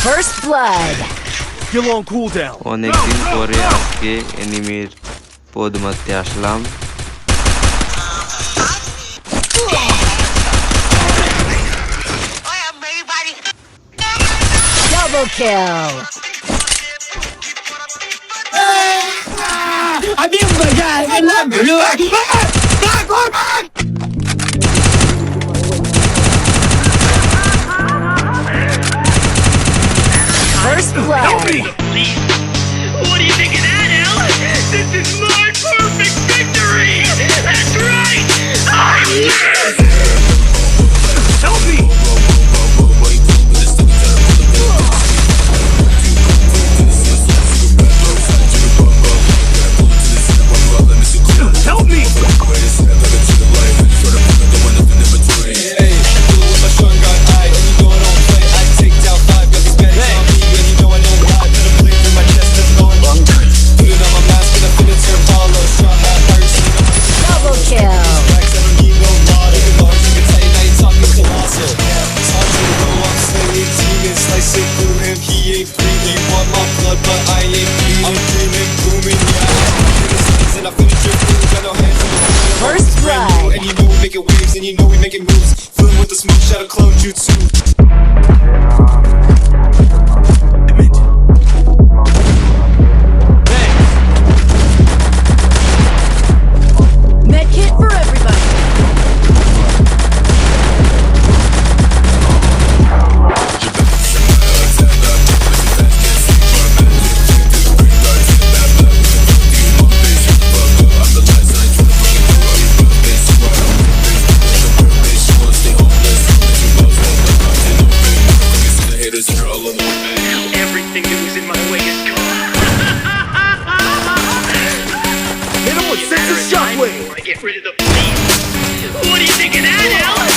First blood. Still on cooldown. অনেকদিন পরে আজকে এনিমির পদ মারতে আসলাম। Double kill. First blood. Help me! What do you think of that, Al? This is my perfect victory! That's right! I live! Help me! Help me! Double kill. First blood. And you know we making waves, and you know we making moves. Filling with the smooth shadow clone jutsu. Medkit for everybody. Everything that was in my way is gone. Hit him with sense of shockwave! I get rid of the beast. What do you think of that, Al?